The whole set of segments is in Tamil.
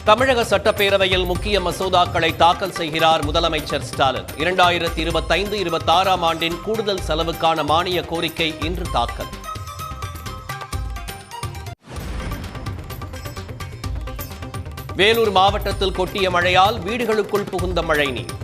தமிழக சட்டப்பேரவையில் முக்கிய மசோதாக்களை தாக்கல் செய்கிறார் முதலமைச்சர் ஸ்டாலின். 2025-26 ஆண்டின் கூடுதல் செலவுக்கான மானிய கோரிக்கை இன்று தாக்கல். வேலூர் மாவட்டத்தில் கொட்டிய மழையால் வீடுகளுக்குள் புகுந்த மழைநீர்.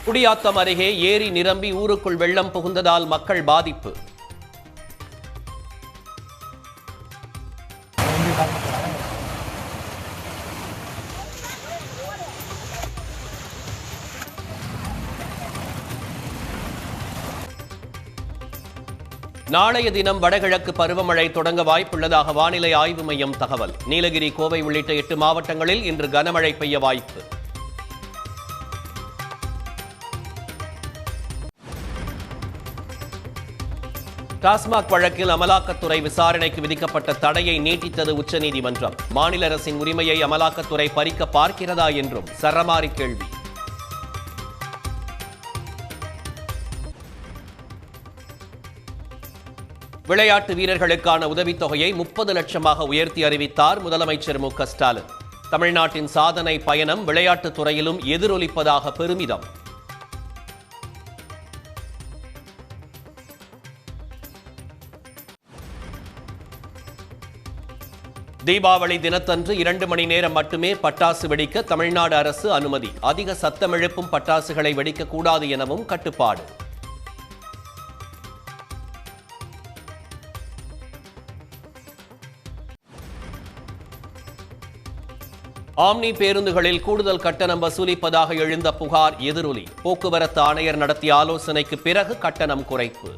குடியாத்தம் அருகே ஏரி நிரம்பி ஊருக்குள் வெள்ளம் புகுந்ததால் மக்கள் பாதிப்பு. நாளைய தினம் வடகிழக்கு பருவமழை தொடங்க வாய்ப்புள்ளதாக வானிலை ஆய்வு மையம் தகவல். நீலகிரி, கோவை உள்ளிட்ட 8 மாவட்டங்களில் இன்று கனமழை பெய்ய வாய்ப்பு. டாஸ்மாக் வழக்கில் அமலாக்கத்துறை விசாரணைக்கு விதிக்கப்பட்ட தடையை நீட்டித்தது உச்சநீதிமன்றம். மாநில அரசின் உரிமையை அமலாக்கத்துறை பறிக்க பார்க்கிறதா என்றும் சரமாரி கேள்வி. விளையாட்டு வீரர்களுக்கான உதவித்தொகையை 30 லட்சமாக உயர்த்தி அறிவித்தார் முதலமைச்சர் மு க ஸ்டாலின். தமிழ்நாட்டின் சாதனை பயணம் விளையாட்டுத் துறையிலும் எதிரொலிப்பதாக பெருமிதம். தீபாவளி தினத்தன்று 2 மணி நேரம் மட்டுமே பட்டாசு வெடிக்க தமிழ்நாடு அரசு அனுமதி. அதிக சத்தம் எழுப்பும் பட்டாசுகளை வெடிக்கக்கூடாது எனவும் கட்டுப்பாடு. ஆம்னி பேருந்துகளில் கூடுதல் கட்டணம் வசூலிப்பதாக எழுந்த புகார் எதிரொலி. போக்குவரத்து ஆணையர் நடத்திய ஆலோசனைக்கு பிறகு கட்டணம் குறைப்பு.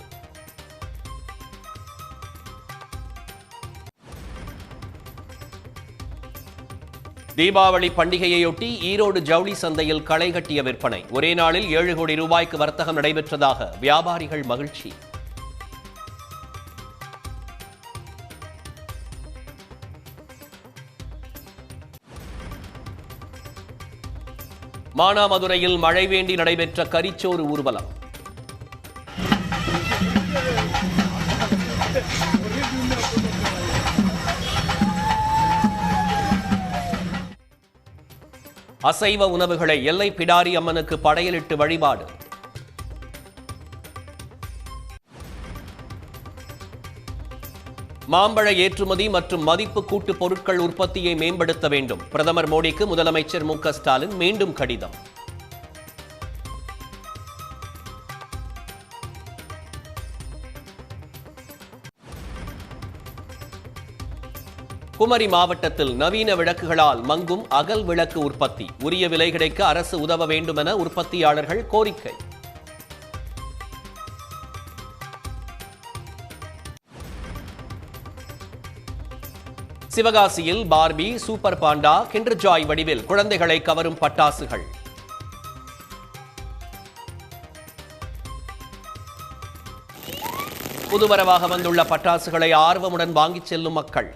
தீபாவளி பண்டிகையையொட்டி ஈரோடு ஜவுளி சந்தையில் களை கட்டிய விற்பனை. ஒரே நாளில் 7 கோடி ரூபாய்க்கு வர்த்தகம் நடைபெற்றதாக வியாபாரிகள் மகிழ்ச்சி. மானாமதுரையில் மழை வேண்டி நடைபெற்ற கரிச்சோறு ஊர்வலம். அசைவ உணவுகளை எல்லை பிடாரி அம்மனுக்கு படையலிட்டு வழிபாடு. மாம்பழ ஏற்றுமதி மற்றும் மதிப்பு கூட்டு பொருட்கள் உற்பத்தியை மேம்படுத்த வேண்டும். பிரதமர் மோடிக்கு முதலமைச்சர் மு க ஸ்டாலின் மீண்டும் கடிதம். குமரி மாவட்டத்தில் நவீன விளக்குகளால் மங்கும் அகல் விளக்கு உற்பத்தி. உரிய விலை கிடைக்க அரசு உதவ வேண்டும் என உற்பத்தியாளர்கள் கோரிக்கை. சிவகாசியில் Barbie, super panda, Kinder Joy வடிவில் குழந்தைகளை கவரும் பட்டாசுகள். புதுவரவாக வந்துள்ள பட்டாசுகளை ஆர்வமுடன் வாங்கிச் செல்லும் மக்கள்.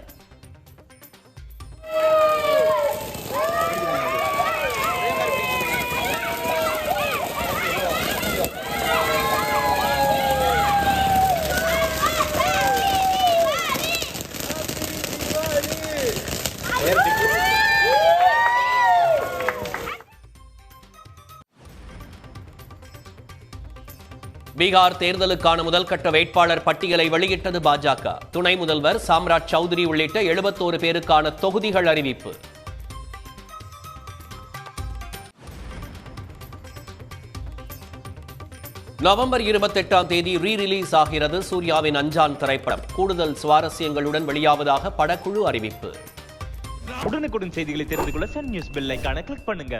பீகார் தேர்தலுக்கான முதல்கட்ட வேட்பாளர் பட்டியலை வெளியிட்டது பாஜக. துணை முதல்வர் சாம்ராஜ் சௌத்ரி உள்ளிட்ட 71 பேருக்கான தொகுதிகள் அறிவிப்பு. நவம்பர் 28ஆம் தேதி ரீ-ரிலீஸ் ஆகிறது சூர்யாவின் அஞ்சான் திரைப்படம். கூடுதல் சுவாரஸ்யங்களுடன் வெளியாவதாக படக்குழு அறிவிப்பு. உடனுக்குடன் செய்திகளை தெரிந்து கொள்ள சன் நியூஸ் பெல் ஐகானை கிளிக் பண்ணுங்க.